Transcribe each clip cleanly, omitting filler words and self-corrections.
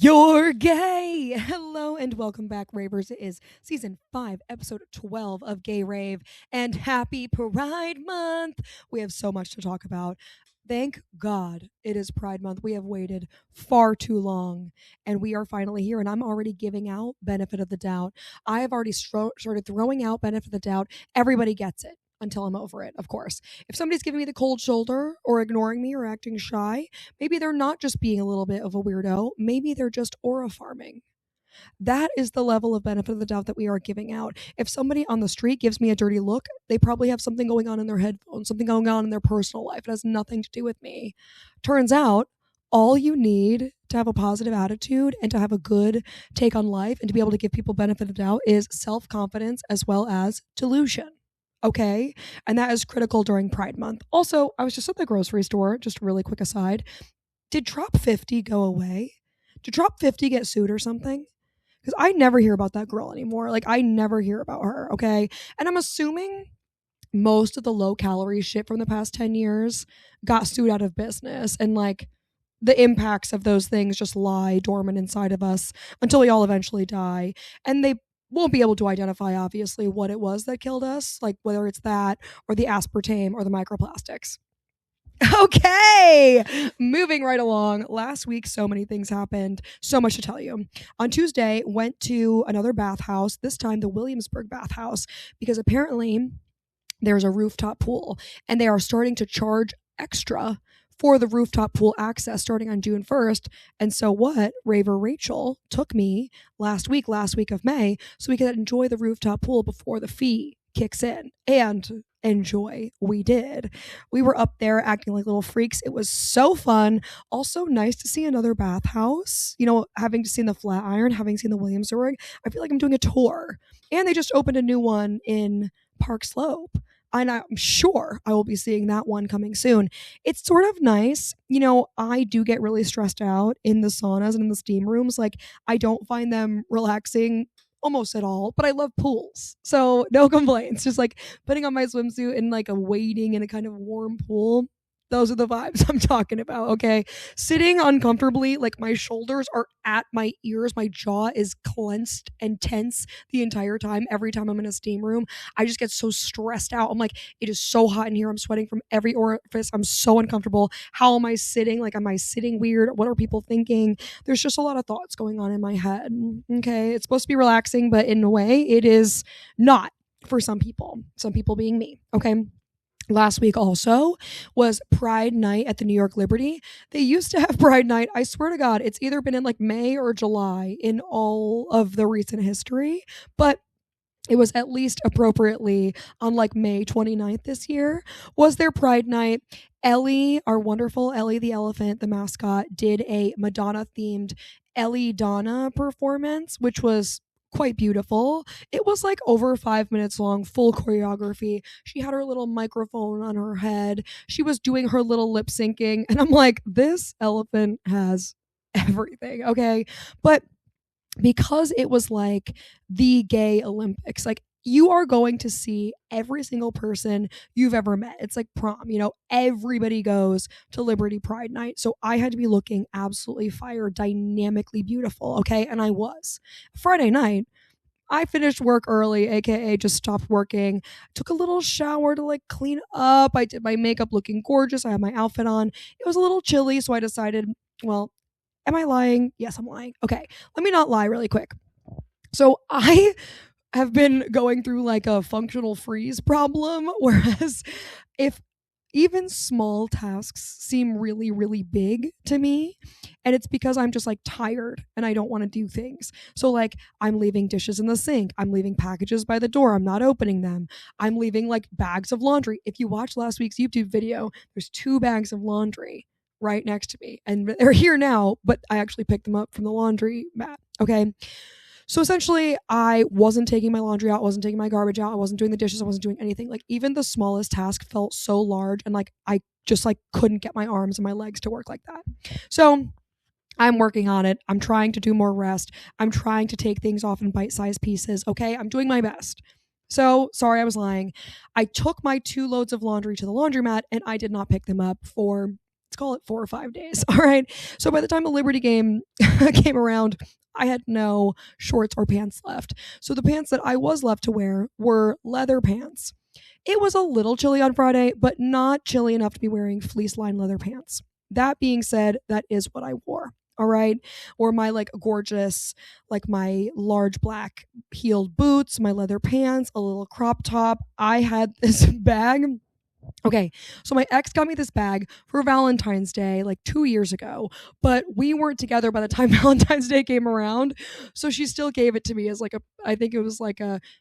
You're gay. Hello and welcome back, Ravers. It is season 5, episode 12 of Gay Rave, and happy Pride Month. We have so much to talk about. Thank God it is Pride Month. We have waited far too long and we are finally here. And I'm already giving out benefit of the doubt. I have already started throwing out benefit of the doubt. Everybody gets it until I'm over it, of course. If somebody's giving me the cold shoulder or ignoring me or acting shy, maybe they're not just being a little bit of a weirdo. Maybe they're just aura farming. That is the level of benefit of the doubt that we are giving out. If somebody on the street gives me a dirty look, they probably have something going on in their headphones, something going on in their personal life. It has nothing to do with me. Turns out, all you need to have a positive attitude and to have a good take on life and to be able to give people benefit of doubt is self-confidence as well as delusion. Okay. And that is critical during Pride Month. Also, I was just at the grocery store, just a really quick aside. Did Trop 50 go away? Did Trop 50 get sued or something? Because I never hear about that girl anymore. Like, I never hear about her. Okay. And I'm assuming most of the low calorie shit from the past 10 years got sued out of business. And like, the impacts of those things just lie dormant inside of us until we all eventually die. And they won't be able to identify, obviously, what it was that killed us, like whether it's that or the aspartame or the microplastics. Okay, moving right along. Last week, so many things happened. So much to tell you. On Tuesday, went to another bathhouse, this time the Williamsburg bathhouse, because apparently there's a rooftop pool and they are starting to charge extra for the rooftop pool access starting on June 1st. And so what? Raver Rachel took me last week of May, so we could enjoy the rooftop pool before the fee kicks in. And enjoy we did. We were up there acting like little freaks. It was so fun. Also nice to see another bathhouse. You know, having seen the Flatiron, having seen the Williamsburg, I feel like I'm doing a tour. And they just opened a new one in Park Slope. And I'm sure I will be seeing that one coming soon. It's sort of nice. You know, I do get really stressed out in the saunas and in the steam rooms. Like, I don't find them relaxing almost at all, but I love pools. So no complaints. Just like putting on my swimsuit and like a wading in a kind of warm pool. Those are the vibes I'm talking about, okay? Sitting uncomfortably, like my shoulders are at my ears. My jaw is clenched and tense the entire time. Every time I'm in a steam room, I just get so stressed out. I'm like, it is so hot in here. I'm sweating from every orifice. I'm so uncomfortable. How am I sitting? Like, am I sitting weird? What are people thinking? There's just a lot of thoughts going on in my head, okay? It's supposed to be relaxing, but in a way, it is not for some people being me, okay? Last week also was Pride Night at the New York Liberty. They used to have Pride Night. I swear to God, it's either been in like May or July in all of the recent history, but it was at least appropriately on like May 29th this year was their Pride Night. Ellie, our wonderful Ellie the elephant, the mascot, did a Madonna themed Ellie Donna performance, which was quite beautiful. It was like over 5 minutes long, full choreography. She had her little microphone on her head. She was doing her little lip syncing. And I'm like, this elephant has everything, okay? But because it was like the gay Olympics, like you are going to see every single person you've ever met. It's like prom, you know, everybody goes to Liberty Pride Night. So I had to be looking absolutely fire, dynamically beautiful, okay? And I was. Friday night, I finished work early, aka just stopped working, took a little shower to like clean up. I did my makeup looking gorgeous. I had my outfit on. It was a little chilly, so I decided, well, am I lying? Yes, I'm lying. Okay, let me not lie really quick. So I have been going through like a functional freeze problem, whereas if even small tasks seem really, really big to me, and it's because I'm just like tired and I don't want to do things. So like I'm leaving dishes in the sink. I'm leaving packages by the door. I'm not opening them. I'm leaving like bags of laundry. If you watch last week's YouTube video, there's 2 bags of laundry right next to me and they're here now, but I actually picked them up from the laundry mat. Okay. So essentially, I wasn't taking my laundry out, I wasn't taking my garbage out, I wasn't doing the dishes, I wasn't doing anything. Like even the smallest task felt so large and like I just like couldn't get my arms and my legs to work like that. So I'm working on it. I'm trying to do more rest. I'm trying to take things off in bite-sized pieces. Okay, I'm doing my best. So sorry, I was lying. I took my 2 loads of laundry to the laundromat and I did not pick them up for let's call it 4 or 5 days. All right. So by the time the Liberty game came around, I had no shorts or pants left. So the pants that I was left to wear were leather pants. It was a little chilly on Friday, but not chilly enough to be wearing fleece lined leather pants. That being said, that is what I wore. All right. Or my like gorgeous, like my large black heeled boots, my leather pants, a little crop top. I had this bag. Okay, so my ex got me this bag for Valentine's Day like 2 years ago, but we weren't together by the time Valentine's Day came around. So she still gave it to me as like I think it was like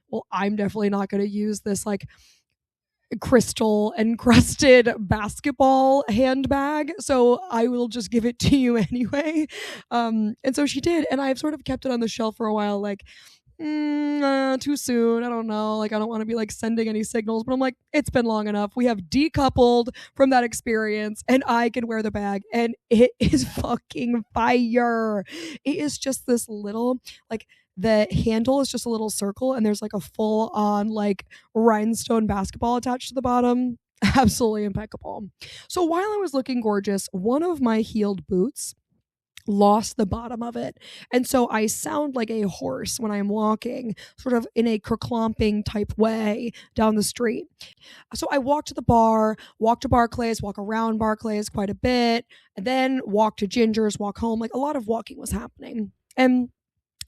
well, I'm definitely not going to use this like crystal encrusted basketball handbag, so I will just give it to you anyway. And so she did, and I've sort of kept it on the shelf for a while, like too soon. I don't know. Like, I don't want to be like sending any signals, but I'm like, it's been long enough. We have decoupled from that experience, and I can wear the bag, and it is fucking fire. It is just this little, like, the handle is just a little circle, and there's like a full on like rhinestone basketball attached to the bottom. Absolutely impeccable. So while I was looking gorgeous, one of my heeled boots lost the bottom of it. And so I sound like a horse when I'm walking, sort of in a kerclomping type way down the street. So I walk to the bar, walk to Barclays, walk around Barclays quite a bit, and then walk to Ginger's, walk home. Like, a lot of walking was happening. And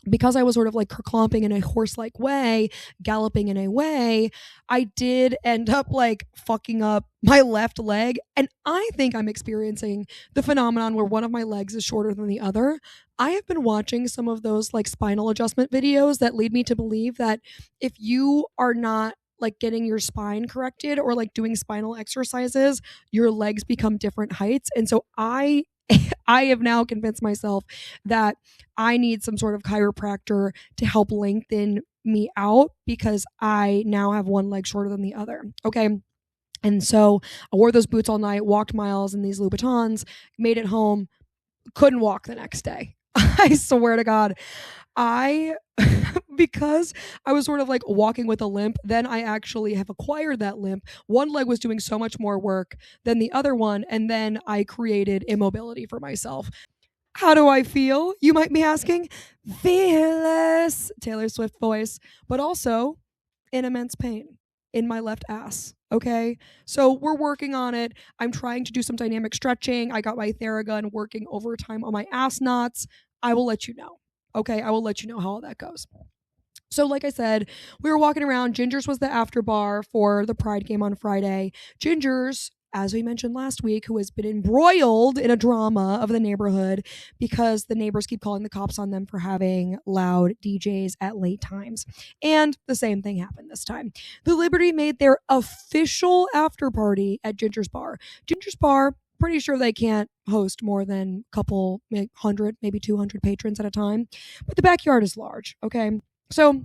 because I was sort of like kerclomping in a horse-like way, galloping in a way, I did end up like fucking up my left leg. And I think I'm experiencing the phenomenon where one of my legs is shorter than the other. I have been watching some of those like spinal adjustment videos that lead me to believe that if you are not like getting your spine corrected or like doing spinal exercises, your legs become different heights. And so I have now convinced myself that I need some sort of chiropractor to help lengthen me out, because I now have one leg shorter than the other. Okay. And so I wore those boots all night, walked miles in these Louboutins, made it home, couldn't walk the next day. I swear to God. Because I was sort of like walking with a limp, then I actually have acquired that limp. One leg was doing so much more work than the other one, and then I created immobility for myself. How do I feel? You might be asking. Fearless, Taylor Swift voice, but also in immense pain in my left ass. Okay, so we're working on it. I'm trying to do some dynamic stretching. I got my Theragun working overtime on my ass knots. I will let you know. Okay, I will let you know how all that goes. So like I said, we were walking around. Ginger's was the after bar for the Pride game on Friday. Ginger's, as we mentioned last week, who has been embroiled in a drama of the neighborhood because the neighbors keep calling the cops on them for having loud DJs at late times. And the same thing happened this time. The Liberty made their official after party at Ginger's bar. Ginger's bar, pretty sure they can't host more than a couple, 100, maybe 200 patrons at a time. But the backyard is large, okay? So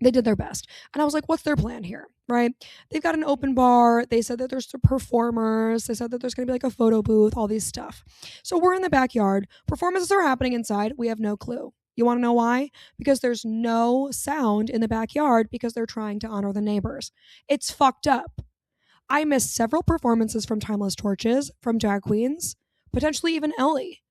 they did their best. And I was like, what's their plan here, right? They've got an open bar. They said that there's performers. They said that there's going to be like a photo booth, all these stuff. So we're in the backyard. Performances are happening inside. We have no clue. You want to know why? Because there's no sound in the backyard because they're trying to honor the neighbors. It's fucked up. I missed several performances from Timeless Torches, from drag queens, potentially even Ellie.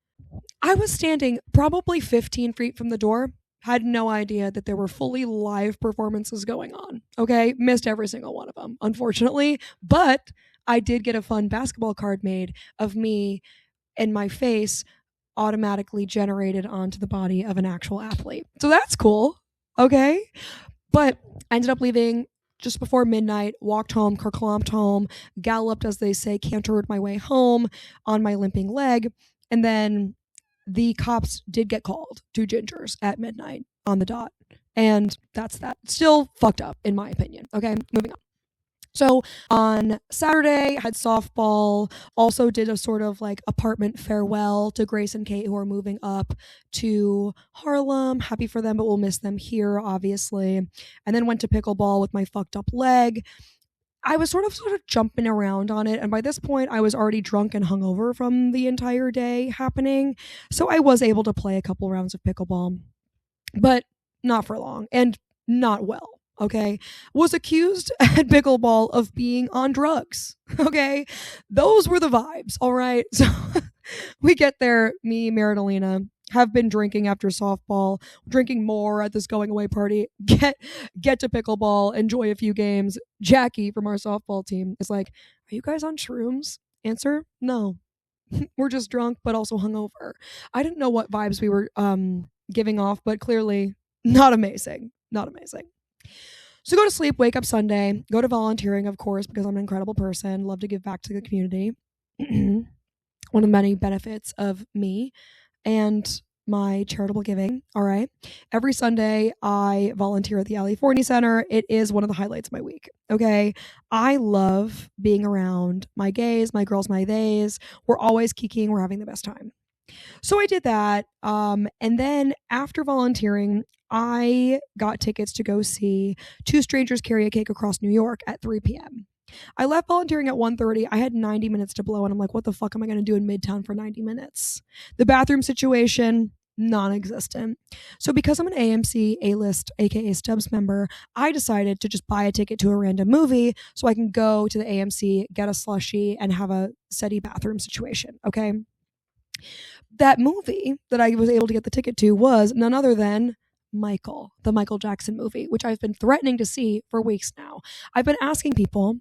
I was standing probably 15 feet from the door, had no idea that there were fully live performances going on. Okay, missed every single one of them, unfortunately. But I did get a fun basketball card made of me and my face automatically generated onto the body of an actual athlete. So that's cool. Okay. But I ended up leaving just before midnight, walked home, kerclomped home, galloped, as they say, cantered my way home on my limping leg. And then the cops did get called to Ginger's at midnight on the dot. And that's that. Still fucked up, in my opinion. Okay, moving on. So on Saturday, I had softball, also did a sort of like apartment farewell to Grace and Kate, who are moving up to Harlem. Happy for them, but we'll miss them here, obviously. And then went to pickleball with my fucked up leg. I was sort of jumping around on it. And by this point, I was already drunk and hungover from the entire day happening. So I was able to play a couple rounds of pickleball, but not for long and not well. okay, was accused at pickleball of being on drugs. Okay, those were the vibes. All right, so we get there. Me, Marinalina, have been drinking after softball, drinking more at this going away party. Get to pickleball, enjoy a few games. Jackie from our softball team is like, "Are you guys on shrooms?" Answer: No. We're just drunk, but also hungover. I didn't know what vibes we were giving off, but clearly not amazing. Not amazing. So go to sleep, wake up Sunday, go to volunteering, of course, because I'm an incredible person, love to give back to the community. One of the many benefits of me and my charitable giving. All right. Every Sunday, I volunteer at the Ali Forney Center. It is one of the highlights of my week. Okay. I love being around my gays, my girls, my theys. We're always kikiing. We're having the best time. So I did that. And then after volunteering, I got tickets to go see Two Strangers Carry a Cake Across New York at 3 p.m. I left volunteering at 1:30. I had 90 minutes to blow, and I'm like, what the fuck am I going to do in Midtown for 90 minutes? The bathroom situation, non-existent. So because I'm an AMC A-list, aka Stubbs member, I decided to just buy a ticket to a random movie so I can go to the AMC, get a slushie, and have a steady bathroom situation, okay? That movie that I was able to get the ticket to was none other than Michael, the Michael Jackson movie, which I've been threatening to see for weeks now. I've been asking people,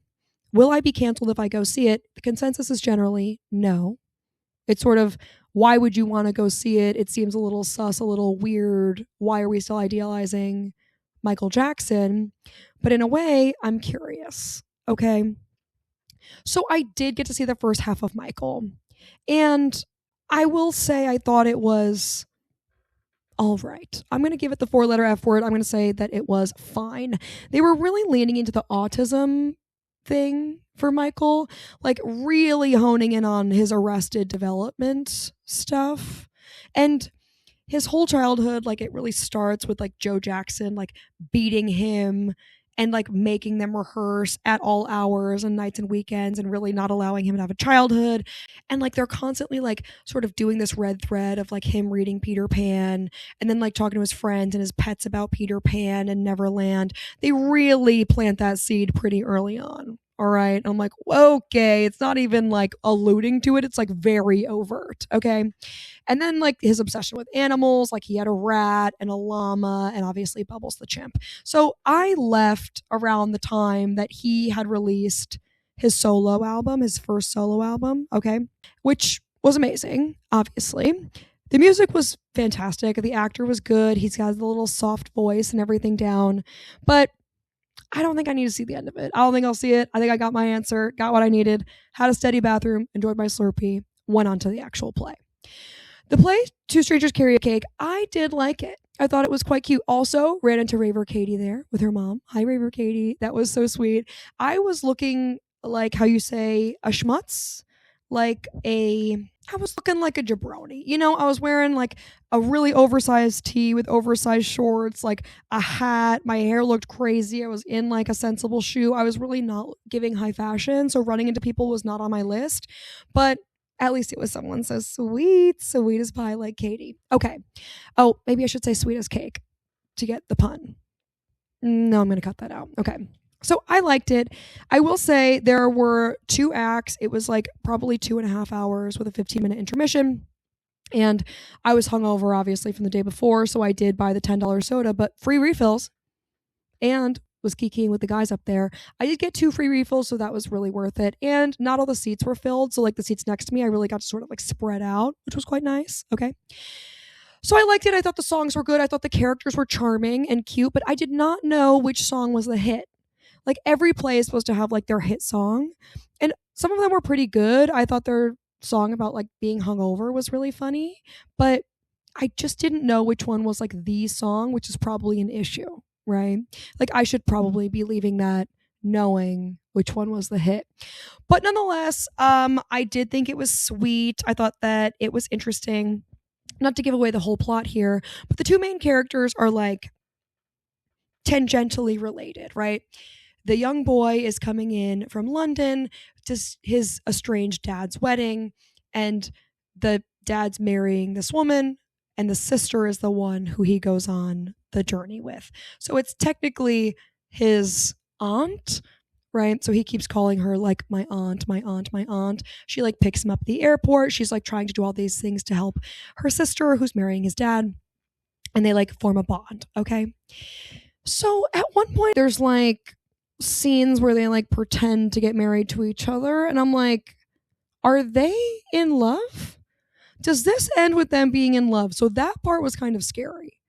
will I be canceled if I go see it? The consensus is generally no. It's sort of, why would you want to go see it? It seems a little sus, a little weird. Why are we still idealizing Michael Jackson? But in a way, I'm curious. Okay. So I did get to see the first half of Michael. And I will say I thought it was all right. I'm going to give it the 4-letter F word. I'm going to say that it was fine. They were really leaning into the autism thing for Michael, like really honing in on his arrested development stuff. And his whole childhood, like it really starts with like Joe Jackson, like beating him and like making them rehearse at all hours and nights and weekends and really not allowing him to have a childhood. And like they're constantly like sort of doing this red thread of like him reading Peter Pan and then like talking to his friends and his pets about Peter Pan and Neverland. They really plant that seed pretty early on. All right. I'm like, okay, it's not even like alluding to it. It's like very overt. Okay. And then like his obsession with animals, like he had a rat and a llama and obviously Bubbles the chimp. So I left around the time that he had released his solo album, his first solo album, okay, which was amazing, obviously. The music was fantastic. The actor was good. He's got the little soft voice and everything down. But I don't think I need to see the end of it. I don't think I'll see it. I think I got my answer, got what I needed, had a steady bathroom, enjoyed my Slurpee, went on to the actual play. The play, Two Strangers Carry a Cake, I did like it. I thought it was quite cute. Also, ran into Raver Katie there with her mom. Hi, Raver Katie. That was so sweet. I was looking like how you say a schmutz, I was looking like a jabroni. You know, I was wearing like a really oversized tee with oversized shorts, like a hat. My hair looked crazy. I was in like a sensible shoe. I was really not giving high fashion. So running into people was not on my list. But at least it was someone so sweet as pie like Katie. Okay. Oh, maybe I should say sweet as cake to get the pun. No, I'm going to cut that out. Okay. So I liked it. I will say there were 2 acts. It was like probably 2.5 hours with a 15-minute intermission. And I was hungover, obviously, from the day before. So I did buy the $10 soda, but free refills. And was kikiing with the guys up there. I did get 2 free refills, so that was really worth it. And not all the seats were filled. So like the seats next to me, I really got to sort of like spread out, which was quite nice. Okay. So I liked it. I thought the songs were good. I thought the characters were charming and cute, but I did not know which song was the hit. Like every play is supposed to have like their hit song. And some of them were pretty good. I thought their song about like being hungover was really funny, but I just didn't know which one was like the song, which is probably an issue, right? Like I should probably be leaving that knowing which one was the hit. But nonetheless, I did think it was sweet. I thought that it was interesting. Not to give away the whole plot here, but the 2 main characters are like tangentially related, right? The young boy is coming in from London to his estranged dad's wedding, and the dad's marrying this woman, and the sister is the one who he goes on the journey with. So it's technically his aunt, right? So he keeps calling her like my aunt, my aunt, my aunt. She like picks him up at the airport. She's like trying to do all these things to help her sister who's marrying his dad. And they like form a bond, okay? So at one point, there's like scenes where they like pretend to get married to each other. And I'm like, are they in love? Does this end with them being in love? So that part was kind of scary.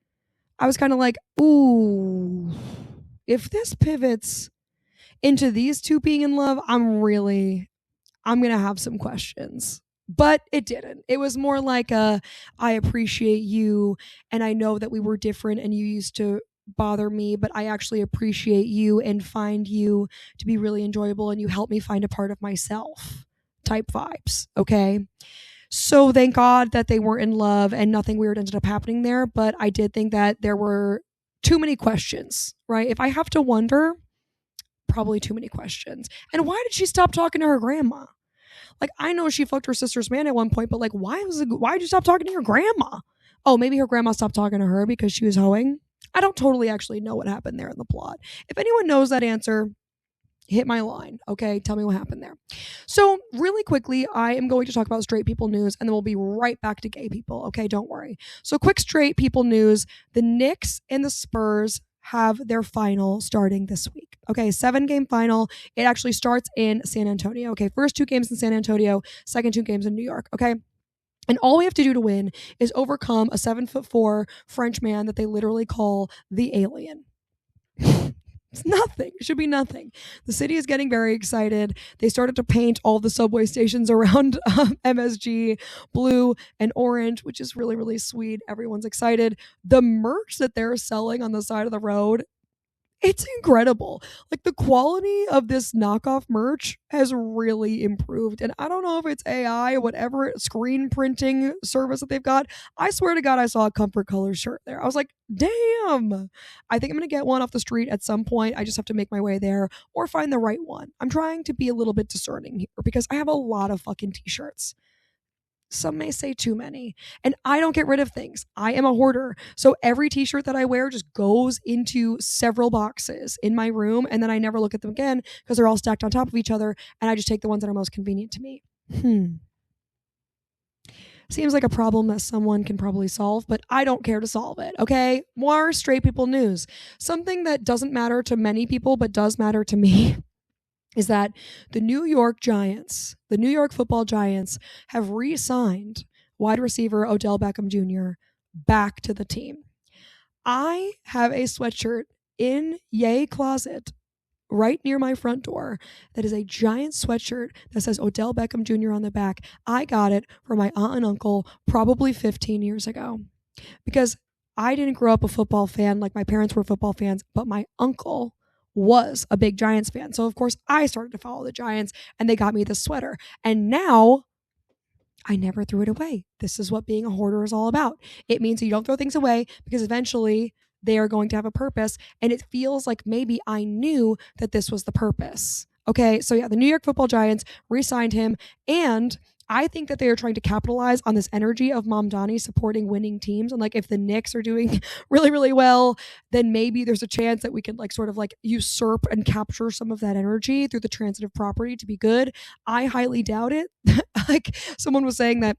I was kind of like, ooh, if this pivots into these two being in love, I'm going to have some questions. But it didn't. It was more like I appreciate you and I know that we were different and you used to bother me, but I actually appreciate you and find you to be really enjoyable and you help me find a part of myself type vibes, okay? So thank God that they weren't in love and nothing weird ended up happening there, but I did think that there were too many questions, right? If I have to wonder, probably too many questions. And why did she stop talking to her grandma? Like, I know she fucked her sister's man at one point, but like, why did you stop talking to your grandma? Oh, maybe her grandma stopped talking to her because she was hoeing. I don't totally actually know what happened there in the plot. If anyone knows that answer, hit my line, okay? Tell me what happened there. So, really quickly, I am going to talk about straight people news and then we'll be right back to gay people, okay? Don't worry. So, quick straight people news. The Knicks and the Spurs have their final starting this week. Okay, 7-game final. It actually starts in San Antonio. Okay, first 2 games in San Antonio, second 2 games in New York. Okay. And all we have to do to win is overcome a 7'4" French man that they literally call the alien. It's nothing. It should be nothing. The city is getting very excited. They started to paint all the subway stations around MSG blue and orange, which is really, really sweet. Everyone's excited. The merch that they're selling on the side of the road, it's incredible. Like the quality of this knockoff merch has really improved. And I don't know if it's AI, whatever screen printing service that they've got. I swear to God, I saw a Comfort Colors shirt there. I was like, damn. I think I'm going to get one off the street at some point. I just have to make my way there or find the right one. I'm trying to be a little bit discerning here because I have a lot of fucking t-shirts. Some may say too many. And I don't get rid of things. I am a hoarder. So every t-shirt that I wear just goes into several boxes in my room and then I never look at them again because they're all stacked on top of each other and I just take the ones that are most convenient to me. Seems like a problem that someone can probably solve, but I don't care to solve it, okay? More straight people news. Something that doesn't matter to many people but does matter to me is that the New York Giants, the New York football Giants, have re-signed wide receiver Odell Beckham Jr. back to the team. I have a sweatshirt in Yay Closet right near my front door that is a giant sweatshirt that says Odell Beckham Jr. on the back. I got it from my aunt and uncle probably 15 years ago because I didn't grow up a football fan like my parents were football fans, but my uncle was a big Giants fan. So of course I started to follow the Giants and they got me this sweater. And now I never threw it away. This is what being a hoarder is all about. It means that you don't throw things away because eventually they are going to have a purpose. And it feels like maybe I knew that this was the purpose. Okay, so yeah, the New York football Giants re-signed him and I think that they are trying to capitalize on this energy of Mamdani supporting winning teams. And like if the Knicks are doing really, really well, then maybe there's a chance that we could like sort of like usurp and capture some of that energy through the transitive property to be good. I highly doubt it. Like someone was saying that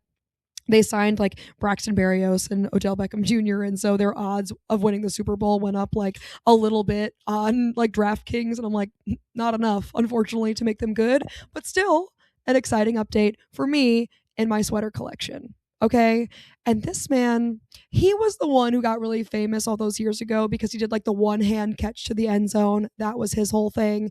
they signed like Braxton Berrios and Odell Beckham Jr. And so their odds of winning the Super Bowl went up like a little bit on like DraftKings. And I'm like, not enough, unfortunately, to make them good. But still, an exciting update for me in my sweater collection. Okay. And this man, he was the one who got really famous all those years ago because he did like the one hand catch to the end zone. That was his whole thing.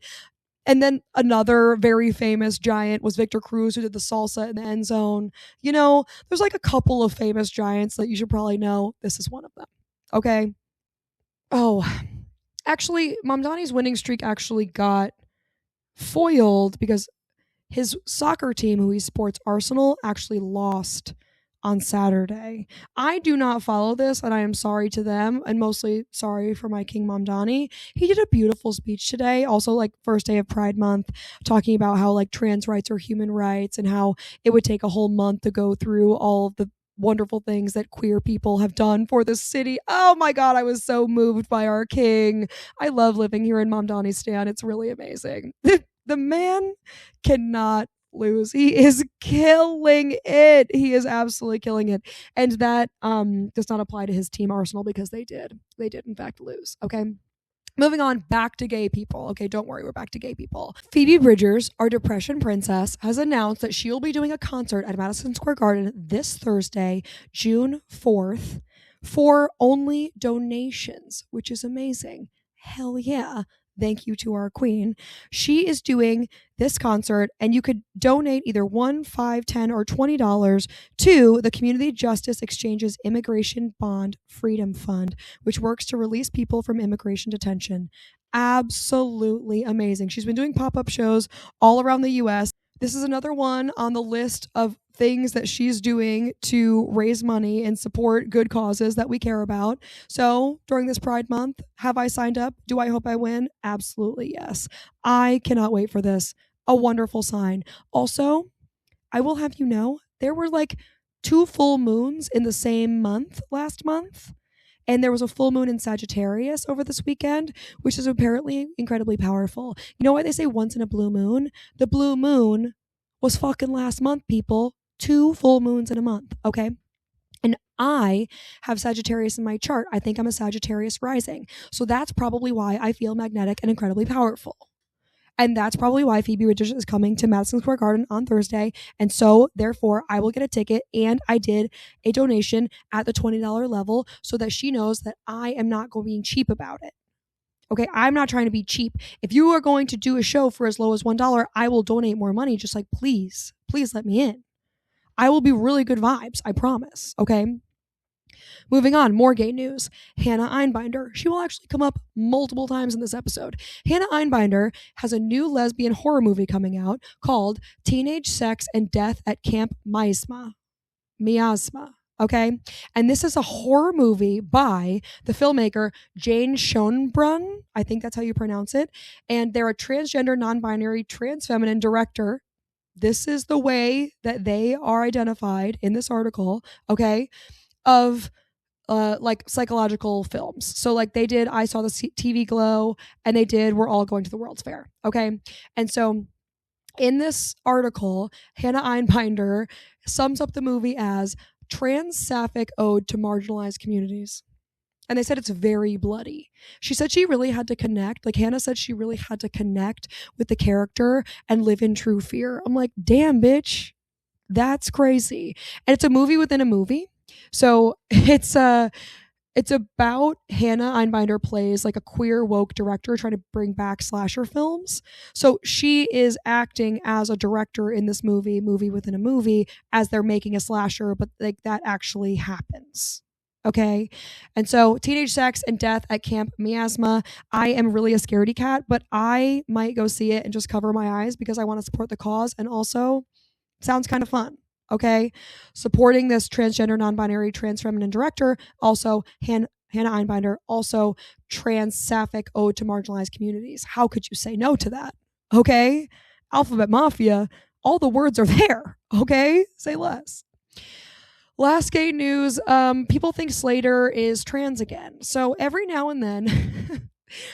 And then another very famous Giant was Victor Cruz, who did the salsa in the end zone. You know, there's like a couple of famous Giants that you should probably know. This is one of them. Okay. Oh, actually, Mamdani's winning streak actually got foiled because his soccer team, who he supports, Arsenal, actually lost on Saturday. I do not follow this, and I am sorry to them, and mostly sorry for my King Mamdani. He did a beautiful speech today, also like first day of Pride Month, talking about how like trans rights are human rights and how it would take a whole month to go through all of the wonderful things that queer people have done for the city. Oh my God, I was so moved by our king. I love living here in Mamdanistan. It's really amazing. The man cannot lose. He is killing it. He is absolutely killing it. And that does not apply to his team Arsenal because they did. They did in fact lose. Okay. Moving on back to gay people. Okay, don't worry, we're back to gay people. Phoebe Bridgers, our depression princess, has announced that she will be doing a concert at Madison Square Garden this Thursday, June 4th, for only donations, which is amazing. Hell yeah. Thank you to our queen. She is doing this concert, and you could donate either $1, $5, $10, or $20 to the Community Justice Exchange's Immigration Bond Freedom Fund, which works to release people from immigration detention. Absolutely amazing. She's been doing pop-up shows all around the US. This is another one on the list of things that she's doing to raise money and support good causes that we care about. So during this Pride Month, have I signed up? Do I hope I win? Absolutely yes. I cannot wait for this. A wonderful sign. Also, I will have you know, there were like 2 full moons in the same month last month. And there was a full moon in Sagittarius over this weekend, which is apparently incredibly powerful. You know why they say once in a blue moon? The blue moon was fucking last month, people. 2 full moons in a month, okay? And I have Sagittarius in my chart. I think I'm a Sagittarius rising. So that's probably why I feel magnetic and incredibly powerful. And that's probably why Phoebe Bridgers is coming to Madison Square Garden on Thursday. And so, therefore, I will get a ticket. And I did a donation at the $20 level so that she knows that I am not going being cheap about it. Okay, I'm not trying to be cheap. If you are going to do a show for as low as $1, I will donate more money. Just like, please let me in. I will be really good vibes. I promise. Okay. Moving on, more gay news. Hannah Einbinder. She will actually come up multiple times in this episode. Hannah Einbinder has a new lesbian horror movie coming out called Teenage Sex and Death at Camp Miasma. Okay? And this is a horror movie by the filmmaker Jane Schoenbrunn. I think that's how you pronounce it. And they're a transgender, non-binary, trans-feminine director. This is the way that they are identified in this article, okay, of like psychological films. So like they did I Saw the TV Glow, and they did We're All Going to the World's Fair. Okay. And so in this article, Hannah Einbinder sums up the movie as trans sapphic ode to marginalized communities. And they said it's very bloody. She said she really had to connect. Like Hannah said she really had to connect with the character and live in true fear. I'm like, damn, bitch. That's crazy. And it's a movie within a movie. So it's about Hannah Einbinder plays like a queer woke director trying to bring back slasher films. So she is acting as a director in this movie within a movie, as they're making a slasher, but like that actually happens. Okay. And so Teenage Sex and Death at Camp Miasma. I am really a scaredy cat, but I might go see it and just cover my eyes because I want to support the cause, and also sounds kind of fun. Okay, supporting this transgender, non-binary, trans-feminine director, also Hannah Einbinder, also trans sapphic ode to marginalized communities. How could you say no to that? Okay, Alphabet Mafia, all the words are there. Okay, say less. Last gay news, people think Slater is trans again. So every now and then,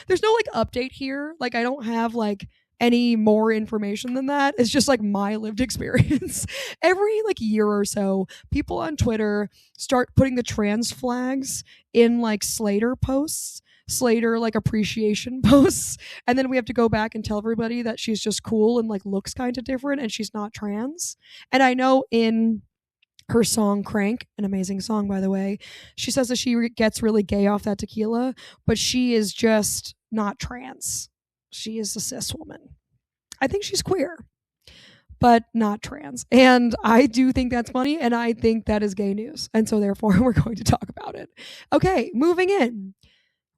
there's no like update here. Like I don't have like any more information than that. It's just like my lived experience. Every like year or so, people on Twitter start putting the trans flags in like Slater posts, Slater like appreciation posts, and then we have to go back and tell everybody that she's just cool and like looks kind of different and she's not trans. And I know in her song Crank, an amazing song by the way, she says that she gets really gay off that tequila, but she is just not trans. She is a cis woman. I think she's queer, but not trans. And I do think that's funny, and I think that is gay news. And so therefore, we're going to talk about it. Okay, moving in.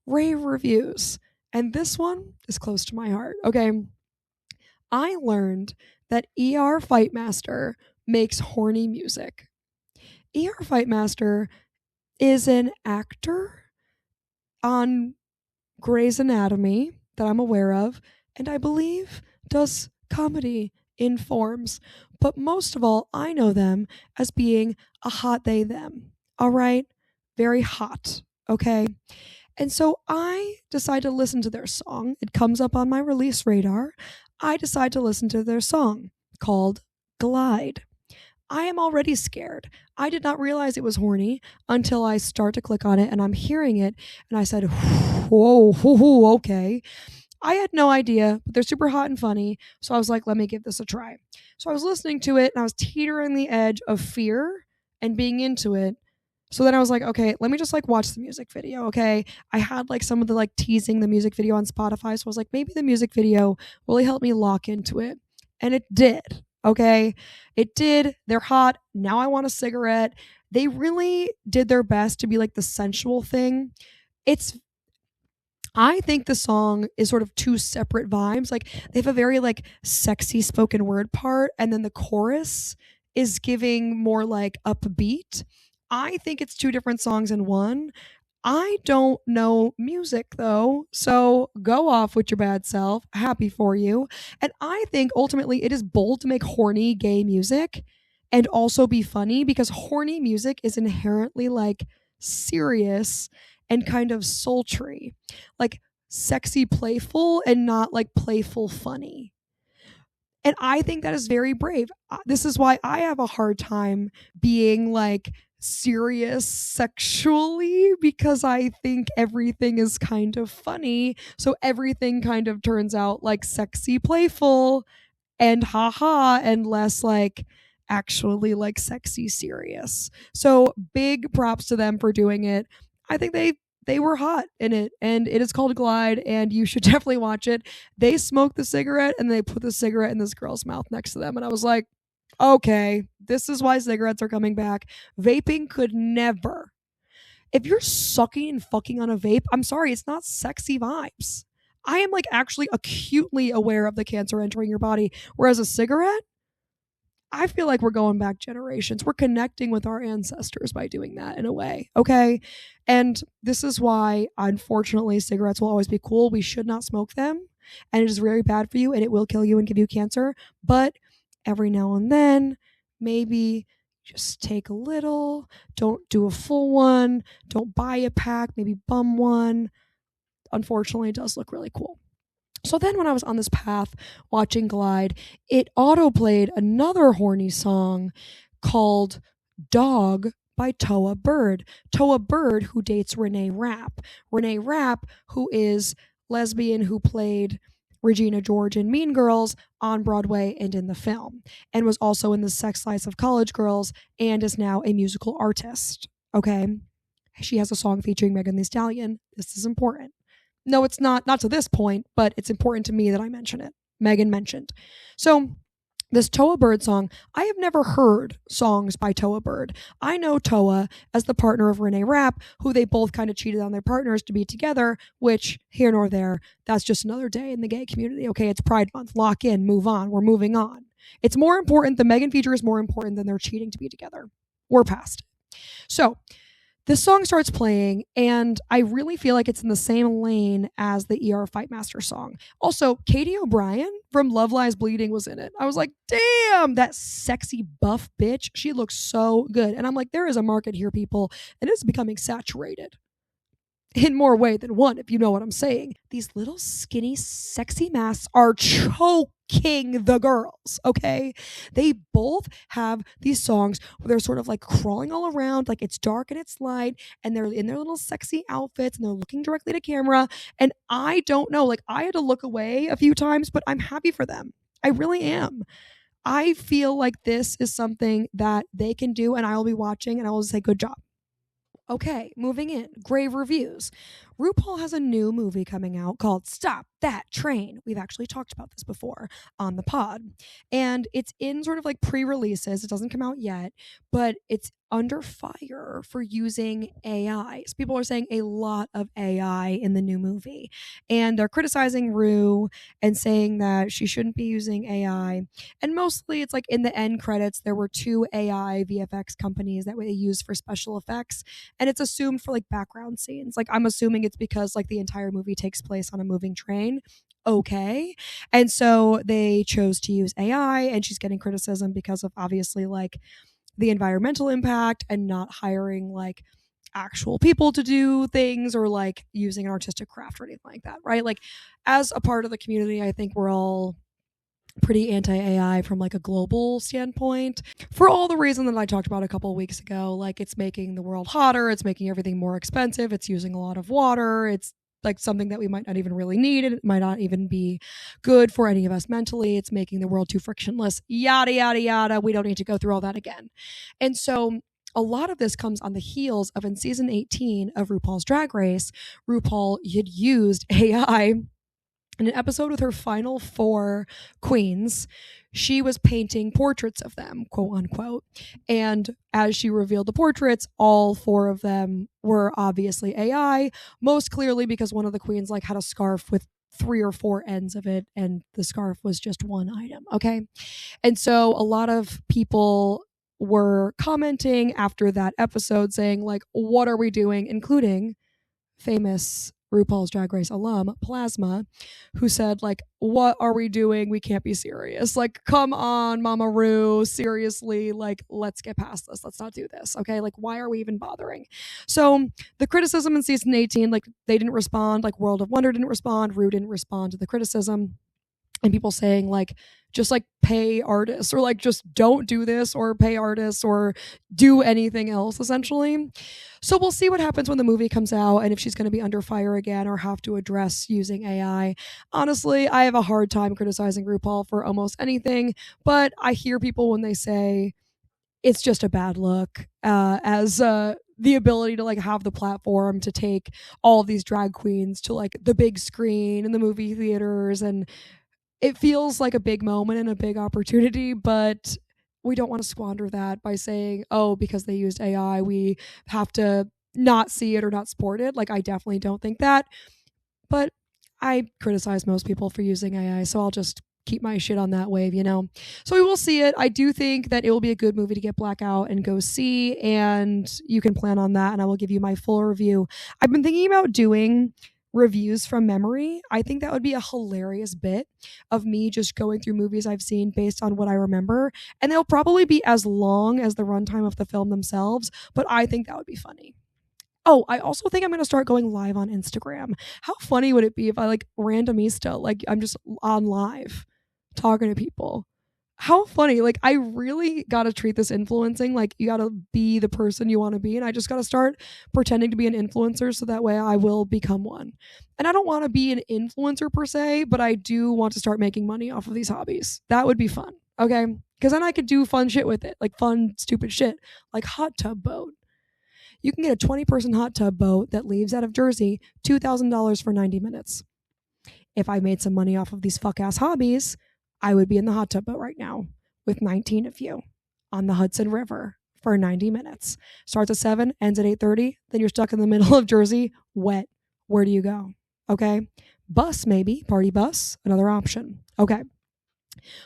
Rave reviews. And this one is close to my heart. Okay. I learned that ER Fightmaster makes horny music. ER Fightmaster is an actor on Grey's Anatomy that I'm aware of, and I believe does comedy in forms, but most of all, I know them as being a hot they them. All right? Very hot. Okay? And so I decide to listen to their song. It comes up on my release radar. I decide to listen to their song called Glide. I am already scared. I did not realize it was horny until I start to click on it and I'm hearing it. And I said, whoa, whoa, okay. I had no idea, but they're super hot and funny. So I was like, let me give this a try. So I was listening to it and I was teetering the edge of fear and being into it. So then I was like, okay, let me just like watch the music video. Okay. I had like some of the like teasing the music video on Spotify. So I was like, maybe the music video really helped me lock into it. And it did. Okay. It did. They're hot. Now I want a cigarette. They really did their best to be like the sensual thing. I think the song is sort of two separate vibes. Like they have a very like sexy spoken word part, and then the chorus is giving more like upbeat. I think it's two different songs in one. I don't know music though, so go off with your bad self. Happy for you. And I think ultimately it is bold to make horny gay music and also be funny because horny music is inherently like serious and kind of sultry. Like sexy playful and not like playful funny. And I think that is very brave. This is why I have a hard time being like serious sexually because I think everything is kind of funny. So everything kind of turns out like sexy, playful, and haha, and less like actually like sexy, serious. So big props to them for doing it. I think they were hot in it, and it is called Glide, and you should definitely watch it. They smoked the cigarette and they put the cigarette in this girl's mouth next to them, and I was like, okay, this is why cigarettes are coming back. Vaping could never. If you're sucking and fucking on a vape, I'm sorry, it's not sexy vibes. I am like actually acutely aware of the cancer entering your body, whereas a cigarette, I feel like we're going back generations. We're connecting with our ancestors by doing that in a way. Okay. And this is why, unfortunately, cigarettes will always be cool. We should not smoke them. And it is very bad for you and it will kill you and give you cancer. But every now and then, maybe just take a little. Don't do a full one. Don't buy a pack. Maybe bum one. Unfortunately, it does look really cool. So then when I was on this path watching Glide, it autoplayed another horny song called Dog by Toa Bird. Toa Bird, who dates Renee Rapp. Renee Rapp, who is lesbian, who played Regina George in Mean Girls on Broadway and in the film, and was also in The Sex Lives of College Girls and is now a musical artist. Okay? She has a song featuring Megan Thee Stallion. This is important. No, it's not to this point, but it's important to me that I mention it. Megan mentioned. So this Toa Bird song, I have never heard songs by Toa Bird. I know Toa as the partner of Renee Rapp, who they both kind of cheated on their partners to be together, which here nor there, that's just another day in the gay community. Okay, it's Pride Month. Lock in, move on. We're moving on. It's more important. The Megan feature is more important than their cheating to be together. We're past it. So this song starts playing, and I really feel like it's in the same lane as the ER Fightmaster song. Also, Katie O'Brien from Love Lies Bleeding was in it. I was like, damn, that sexy buff bitch. She looks so good. And I'm like, there is a market here, people, and it's becoming saturated. In more way than one, if you know what I'm saying. These little skinny, sexy masks are choking the girls, okay? They both have these songs where they're sort of like crawling all around, like it's dark and it's light, and they're in their little sexy outfits and they're looking directly to camera. And I don't know, like I had to look away a few times, but I'm happy for them. I really am. I feel like this is something that they can do, and I'll be watching and I will say, good job. Okay, moving in. Grave reviews. RuPaul has a new movie coming out called Stop That Train. We've actually talked about this before on the pod. And it's in sort of like pre-releases. It doesn't come out yet, but it's under fire for using AI. So people are saying a lot of AI in the new movie. And they're criticizing Ru and saying that she shouldn't be using AI. And mostly it's like in the end credits, there were 2 AI VFX companies that they use for special effects. And it's assumed for like background scenes. Like I'm assuming it's because like the entire movie takes place on a moving train. okay. And so they chose to use AI, and she's getting criticism because of obviously like the environmental impact and not hiring like actual people to do things or like using an artistic craft or anything like that, right? Like as a part of the community, I think we're all pretty anti-AI from like a global standpoint for all the reason that I talked about a couple of weeks ago. Like it's making the world hotter, it's making everything more expensive, it's using a lot of water, it's like something that we might not even really need, and it might not even be good for any of us mentally. It's making the world too frictionless, yada yada yada. We don't need to go through all that again. And so a lot of this comes on the heels of in season 18 of RuPaul's Drag Race, RuPaul had used AI in an episode with her final 4 queens. She was painting portraits of them, quote unquote. And as she revealed the portraits, all 4 of them were obviously AI, most clearly because one of the queens like had a scarf with 3 or 4 ends of it, and the scarf was just one item. Okay. And so a lot of people were commenting after that episode saying, like, what are we doing? Including famous RuPaul's Drag Race alum, Plasma, who said, like, what are we doing? We can't be serious. Like, come on, Mama Ru, seriously, like, let's get past this. Let's not do this, okay? Like, why are we even bothering? So the criticism in season 18, like, they didn't respond. Like, World of Wonder didn't respond. Ru didn't respond to the criticism. And people saying, like, just like pay artists, or like just don't do this, or pay artists, or do anything else essentially. So we'll see what happens when the movie comes out, and if she's going to be under fire again or have to address using AI. Honestly, I have a hard time criticizing RuPaul for almost anything, but I hear people when they say it's just a bad look, as the ability to like have the platform to take all of these drag queens to like the big screen in the movie theaters, and it feels like a big moment and a big opportunity, but we don't want to squander that by saying, oh, because they used AI, we have to not see it or not support it. Like, I definitely don't think that. But I criticize most people for using AI, so I'll just keep my shit on that wave, you know? So we will see it. I do think that it will be a good movie to get blackout and go see, and you can plan on that, and I will give you my full review. I've been thinking about doing reviews from memory. I think that would be a hilarious bit of me just going through movies I've seen based on what I remember. And they'll probably be as long as the runtime of the film themselves, but I think that would be funny. Oh, I also think I'm going to start going live on Instagram. How funny would it be if I like randomista, like I'm just on live talking to people? How funny. Like, I really got to treat this influencing like you got to be the person you want to be, and I just got to start pretending to be an influencer so that way I will become one. And I don't want to be an influencer per se, but I do want to start making money off of these hobbies. That would be fun, okay? Because then I could do fun shit with it, like fun stupid shit, like hot tub boat. You can get a 20-person hot tub boat that leaves out of Jersey, $2,000 for 90 minutes. If I made some money off of these fuck ass hobbies, I would be in the hot tub boat right now with 19 of you on the Hudson River for 90 minutes. Starts at 7, ends at 8:30. Then you're stuck in the middle of Jersey, wet. Where do you go? Okay. Bus, maybe. Party bus, another option. Okay.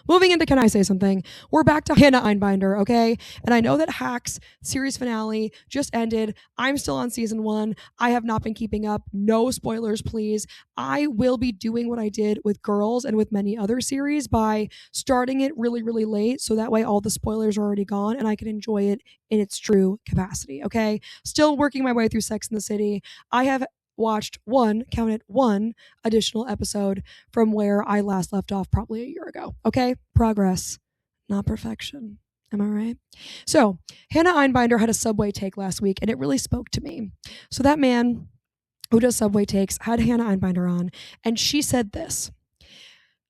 Moving into Can I Say Something? We're back to Hannah Einbinder, okay? And I know that Hacks series finale just ended. I'm still on season 1. I have not been keeping up. No spoilers, please. I will be doing what I did with Girls and with many other series by starting it really, really late, so that way all the spoilers are already gone and I can enjoy it in its true capacity, okay? Still working my way through Sex and the City. I have watched one additional episode from where I last left off probably a year ago. Okay? Progress, not perfection. Am I right? So, Hannah Einbinder had a Subway take last week, and it really spoke to me. So that man who does Subway takes had Hannah Einbinder on, and she said this.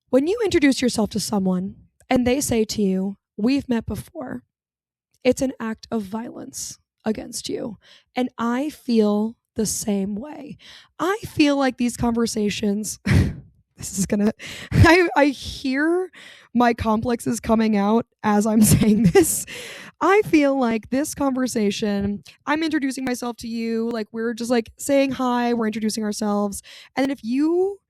When you introduce yourself to someone and they say to you, "We've met before," it's an act of violence against you. And I feel the same way. I feel like these conversations, this is gonna, I hear my complexes coming out as I'm saying this. I feel like this conversation, I'm introducing myself to you, like we're just like saying hi, we're introducing ourselves. And then if you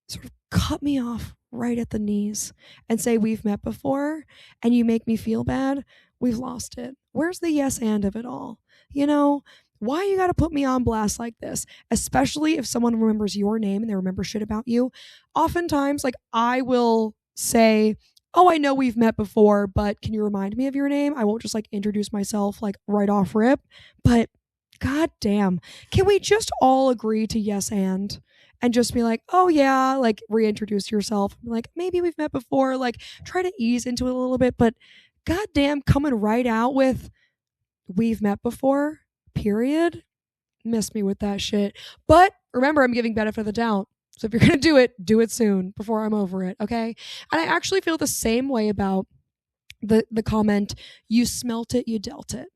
sort of cut me off right at the knees and say we've met before and you make me feel bad, we've lost it. Where's the yes and of it all? You know, why you gotta put me on blast like this? Especially if someone remembers your name and they remember shit about you. Oftentimes, like, I will say, oh, I know we've met before, but can you remind me of your name? I won't just like introduce myself like right off rip. But god damn, can we just all agree to yes and just be like, oh yeah, like reintroduce yourself. Like, maybe we've met before, like try to ease into it a little bit, but goddamn, coming right out with we've met before, period. Miss me with that shit. But remember, I'm giving benefit of the doubt. So if you're going to do it soon before I'm over it, okay? And I actually feel the same way about the comment, you smelt it, you dealt it.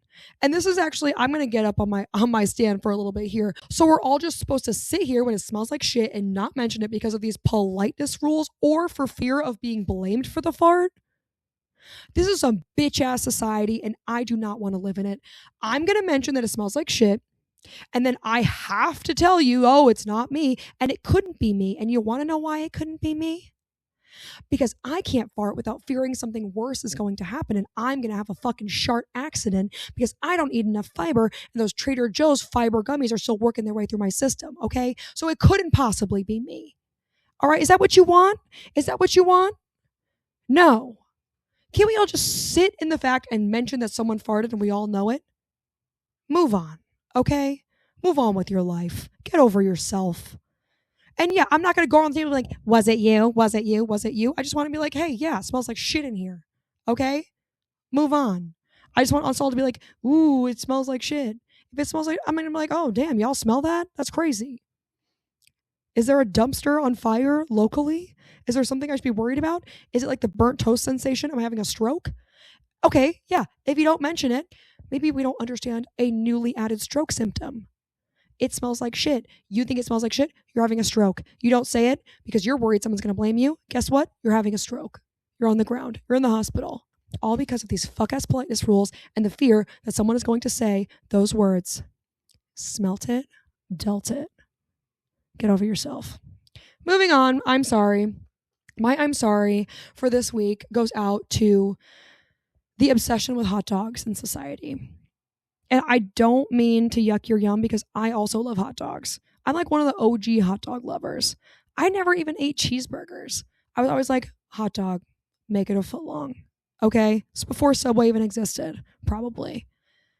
And this is actually, I'm going to get up on my stand for a little bit here. So we're all just supposed to sit here when it smells like shit and not mention it because of these politeness rules or for fear of being blamed for the fart? This is some bitch ass society and I do not want to live in it. I'm going to mention that it smells like shit. And then I have to tell you, oh, it's not me. And it couldn't be me. And you want to know why it couldn't be me? Because I can't fart without fearing something worse is going to happen and I'm going to have a fucking shart accident because I don't eat enough fiber and those Trader Joe's fiber gummies are still working their way through my system, okay? So it couldn't possibly be me. All right, is that what you want? Is that what you want? No. Can we all just sit in the fact and mention that someone farted and we all know it? Move on, okay? Move on with your life. Get over yourself. And yeah, I'm not going to go on the table like, was it you? Was it you? Was it you? I just want to be like, hey, yeah, it smells like shit in here. Okay? Move on. I just want us all to be like, ooh, it smells like shit. If it smells like, I'm going to be like, oh, damn, y'all smell that? That's crazy. Is there a dumpster on fire locally? Is there something I should be worried about? Is it like the burnt toast sensation? Am I having a stroke? Okay, yeah. If you don't mention it, maybe we don't understand a newly added stroke symptom. It smells like shit. You think it smells like shit? You're having a stroke. You don't say it because you're worried someone's going to blame you. Guess what? You're having a stroke. You're on the ground. You're in the hospital. All because of these fuck-ass politeness rules and the fear that someone is going to say those words. Smelt it, dealt it. Get over yourself. Moving on. I'm sorry. My I'm sorry for this week goes out to the obsession with hot dogs in society. And I don't mean to yuck your yum because I also love hot dogs. I'm like one of the OG hot dog lovers. I never even ate cheeseburgers. I was always like, hot dog, make it a foot long. Okay? It's before Subway even existed, probably.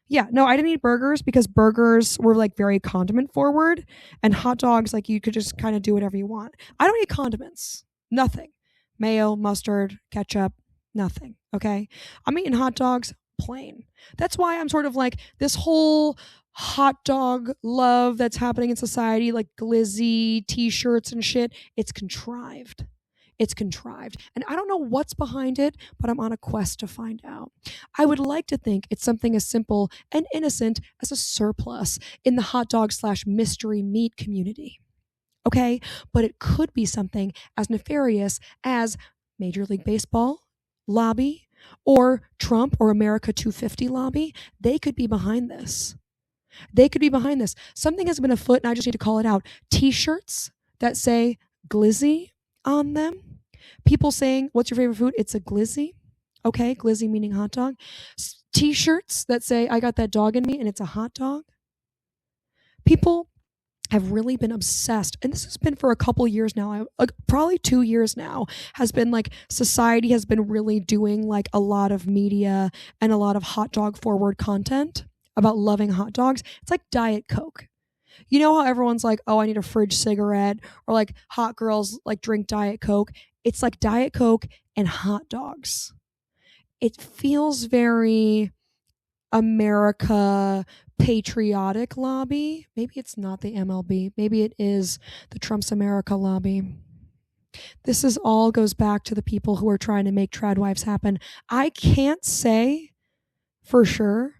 Yeah, no, I didn't eat burgers because burgers were like very condiment forward and hot dogs, like you could just kind of do whatever you want. I don't eat condiments. Nothing. Mayo, mustard, ketchup, nothing. Okay? I'm eating hot dogs plain. That's why I'm sort of like this whole hot dog love that's happening in society, like glizzy t-shirts and shit. It's contrived. It's contrived. And I don't know what's behind it, but I'm on a quest to find out. I would like to think it's something as simple and innocent as a surplus in the hot dog / mystery meat community. Okay? But it could be something as nefarious as Major League Baseball lobby or Trump or America 250 lobby. They could be behind this. They could be behind this. Something has been afoot and I just need to call it out. T-shirts that say glizzy on them. People saying, what's your favorite food? It's a glizzy. Okay, glizzy meaning hot dog. T-shirts that say, I got that dog in me and it's a hot dog. People have really been obsessed, and this has been for a couple years now, probably 2 years now, has been like society has been really doing like a lot of media and a lot of hot dog forward content about loving hot dogs. It's like Diet Coke. You know how everyone's like, oh, I need a fridge cigarette, or like hot girls like drink Diet Coke. It's like Diet Coke and hot dogs. It feels very America patriotic lobby. Maybe it's not the MLB. Maybe it is the Trump's America lobby. This is all goes back to the people who are trying to make trad wives happen. I can't say for sure,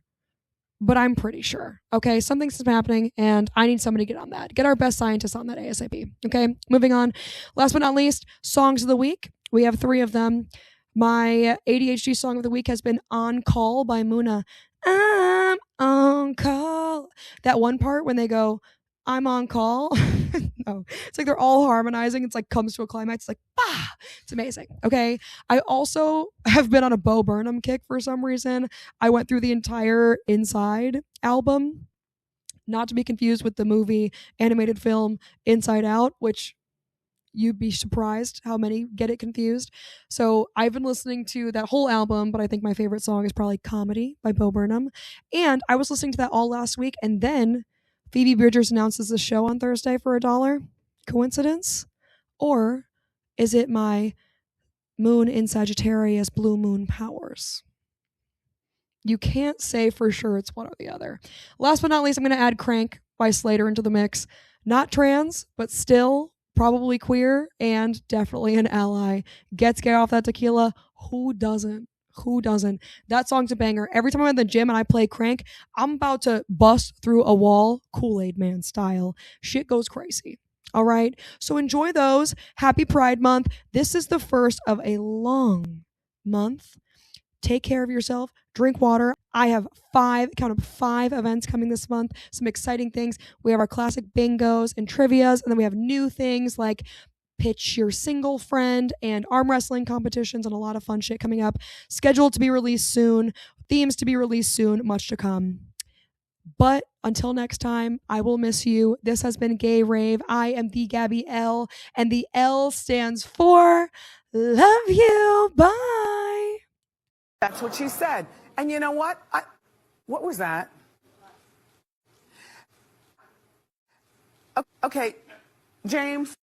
but I'm pretty sure. Okay, something's happening and I need somebody to get on that. Get our best scientists on that ASAP. Okay, moving on. Last but not least, songs of the week. We have 3 of them. My ADHD song of the week has been On Call by Muna. I'm on call. That one part when they go, I'm on call. No, it's like they're all harmonizing. It's like comes to a climax. It's like, bah! It's amazing. Okay. I also have been on a Bo Burnham kick for some reason. I went through the entire Inside album. not to be confused with the movie animated film Inside Out, which you'd be surprised how many get it confused. So I've been listening to that whole album, but I think my favorite song is probably Comedy by Bo Burnham. And I was listening to that all last week, and then Phoebe Bridgers announces the show on Thursday for $1. Coincidence? Or is it my moon in Sagittarius blue moon powers? You can't say for sure it's one or the other. Last but not least, I'm going to add Crank by Slater into the mix. Not trans, but still probably queer and definitely an ally. Gets gay off that tequila. Who doesn't? Who doesn't? That song's a banger. Every time I'm in the gym and I play Crank, I'm about to bust through a wall, Kool-Aid Man style. Shit goes crazy. All right. So enjoy those. Happy Pride Month. This is the first of a long month. Take care of yourself. Drink water. I have count up 5 events coming this month. Some exciting things. We have our classic bingos and trivias, and then we have new things like pitch your single friend and arm wrestling competitions and a lot of fun shit coming up. Scheduled to be released soon. Themes to be released soon. Much to come. But until next time, I will miss you. This has been Gay Rave. I am the Gabby L, and the L stands for love you. Bye. That's what she said. And you know what? What was that? Okay, James.